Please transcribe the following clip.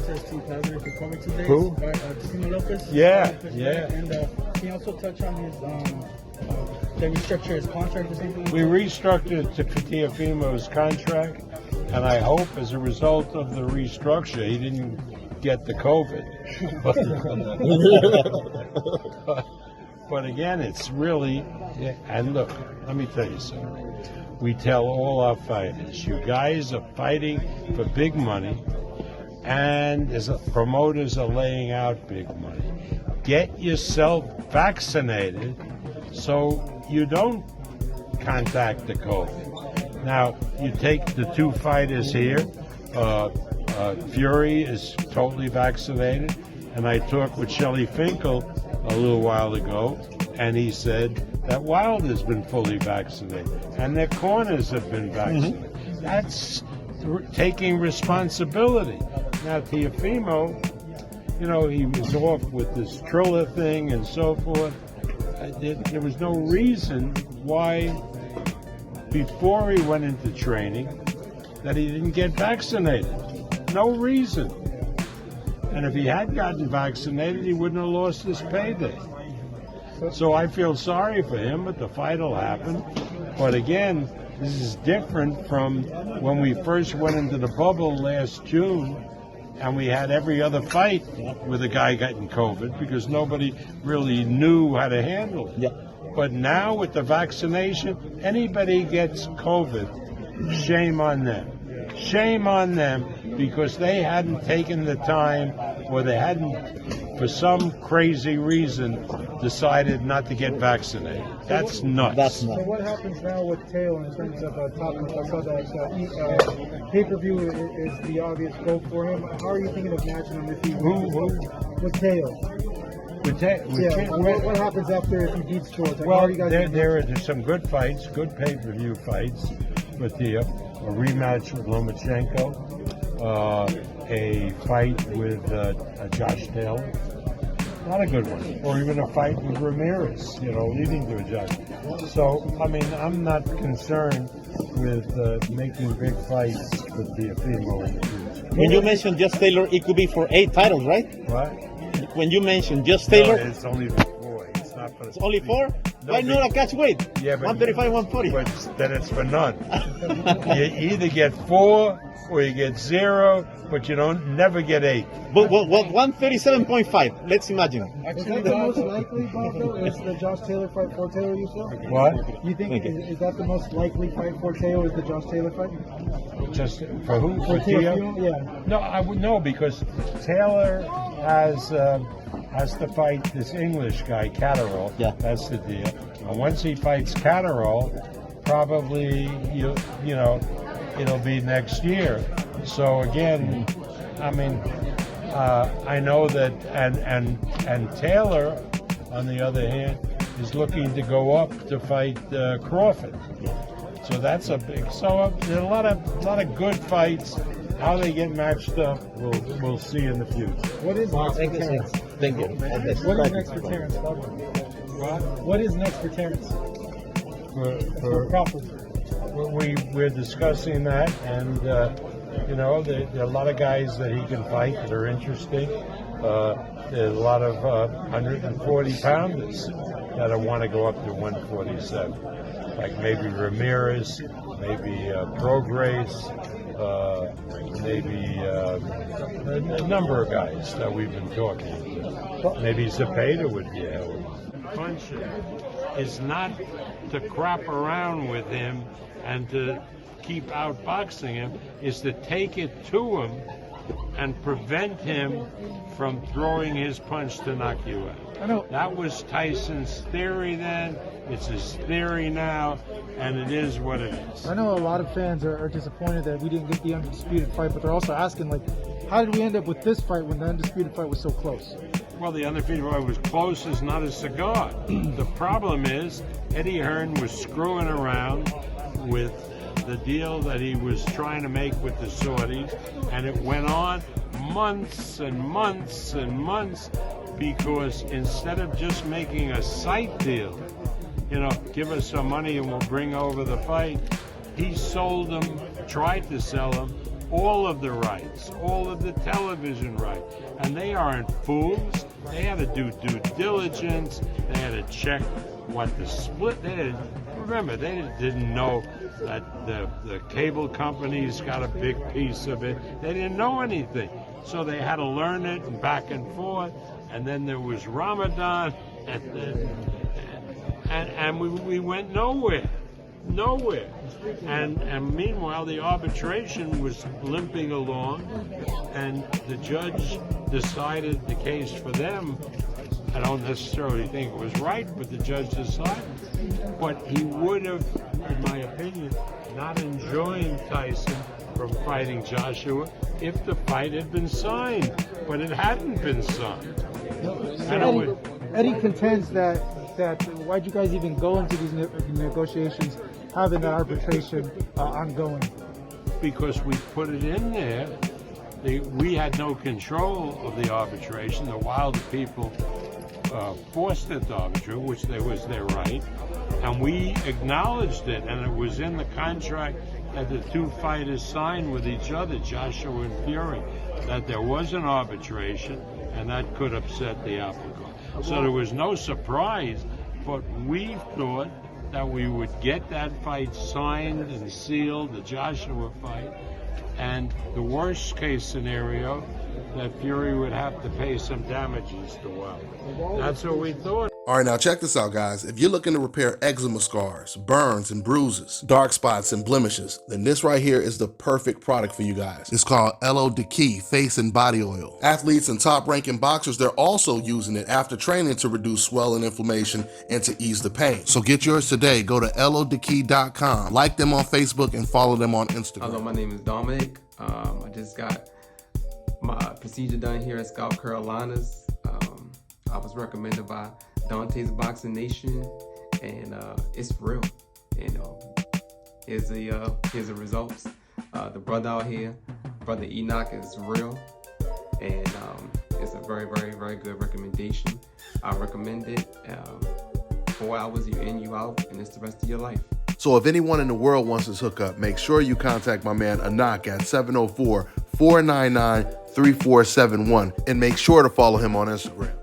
says Team Positive for coming today. Who? Teofimo Lopez. Yeah. And can you also touch on his they restructure his contract or something? We restructured Teofimo's contract, and I hope as a result of the restructure, he didn't get the COVID. But again, it's really, and look, let me tell you something. We tell all our fighters, you guys are fighting for big money, and promoters are laying out big money. Get yourself vaccinated so you don't contact the COVID. Now, you take the two fighters here, Fury is totally vaccinated, and I talked with Shelley Finkel a little while ago, and he said that Wilder's been fully vaccinated, and their corners have been vaccinated. Mm-hmm. That's taking responsibility. Now, Teofimo, he was off with this Triller thing and so forth. There was no reason why, before he went into training, that he didn't get vaccinated. No reason. And if he had gotten vaccinated, he wouldn't have lost his payday. So I feel sorry for him, but the fight will happen. But again, this is different from when we first went into the bubble last June, and we had every other fight with a guy getting COVID because nobody really knew how to handle it. Yeah. But now with the vaccination, anybody gets COVID, shame on them. Shame on them because they hadn't taken the time, or they hadn't, for some crazy reason, decided not to get vaccinated. That's nuts. That's nuts. So what happens now with Teo in terms of topics? I saw that pay-per-view is the obvious goal for him. How are you thinking of matching him if he with Teo? What happens after if he beats George? Well, there are some good fights, good pay-per-view fights with Teo. A rematch with Lomachenko, a fight with Josh Taylor. Not a good one. Or even a fight with Ramirez, leading to a judge. So, I'm not concerned with making big fights with Teofimo in the future. When you mentioned Just Taylor, it could be for 8 titles, right? What? When you mentioned Just Taylor... No, it's only for 4. It's not for... It's only 4? No, why not a catch weight? Yeah, but... 135, 140. But then it's for none. You either get 4 or you get 0, but you never get 8. But 137.5, let's imagine. Actually, the most likely, Bob, is the Josh Taylor fight for Taylor, you said? What? You think, is that the most likely fight for Taylor, is the Josh Taylor fight? Just for who? For Teo? Yeah. No, I would know because Taylor has to fight this English guy, Catterall. Yeah. That's the deal. And once he fights Catterall, probably it'll be next year. So again, I know that, and Taylor, on the other hand, is looking to go up to fight Crawford. So that's a big. So there are a lot of good fights. How they get matched up, we'll see in the future. What is next for Terrence? Thank you. What is next for Terrence? What is next for Terrence? For Crawford. We're discussing that, and there are a lot of guys that he can fight that are interesting. There's a lot of 140 pounders that want to go up to 147, like maybe Ramirez, maybe Prograis, maybe a number of guys that we've been talking to. Maybe Zepeda would be able. Punching is not to crap around with him and to keep outboxing him, is to take it to him and prevent him from throwing his punch to knock you out. I know. That was Tyson's theory then, it's his theory now, and it is what it is. I know a lot of fans are disappointed that we didn't get the undisputed fight, but they're also asking, how did we end up with this fight when the undisputed fight was so close? Well, the undefeated fight was close as not a cigar. The problem is Eddie Hearn was screwing around with the deal that he was trying to make with the Saudis, and it went on months and months and months because instead of just making a sight deal, give us some money and we'll bring over the fight, he sold them, tried to sell them all of the rights, all of the television rights. And they aren't fools. They had to do due diligence. They had to check what the split. Remember, they didn't know that the cable companies got a big piece of it. They didn't know anything. So they had to learn it and back and forth. And then there was Ramadan, and we went nowhere. And meanwhile, the arbitration was limping along, and the judge decided the case for them. I don't necessarily think it was right, but the judge decided. But he would have, in my opinion, not enjoined Tyson from fighting Joshua if the fight had been signed. But it hadn't been signed. So Eddie contends that why'd you guys even go into these negotiations, having that arbitration ongoing? Because we put it in there. We had no control of the arbitration. The Wilder people forced it to arbitrate, which was their right, and we acknowledged it, and it was in the contract that the two fighters signed with each other, Joshua and Fury, that there was an arbitration, and that could upset the apple cart. So there was no surprise, but we thought that we would get that fight signed and sealed, the Joshua fight, and the worst case scenario, that Fury would have to pay some damages to Wilder. That's what we thought. All right, now check this out, guys. If you're looking to repair eczema scars, burns and bruises, dark spots and blemishes, then this right here is the perfect product for you guys. It's called LO Key Face and Body Oil. Athletes and top-ranking boxers, they're also using it after training to reduce swelling, inflammation, and to ease the pain. So get yours today. Go to lodkey.com, like them on Facebook, and follow them on Instagram. Hello, my name is Dominic. I just got my procedure done here at South Carolina's. I was recommended by Dante's Vaccination, and it's real. Here's the results. The brother out here, Brother Enoch, is real, and it's a very, very, very good recommendation. I recommend it. 4 hours, you in, you out, and it's the rest of your life. So if anyone in the world wants this hookup, make sure you contact my man Anak at 704-499-3471, and make sure to follow him on Instagram.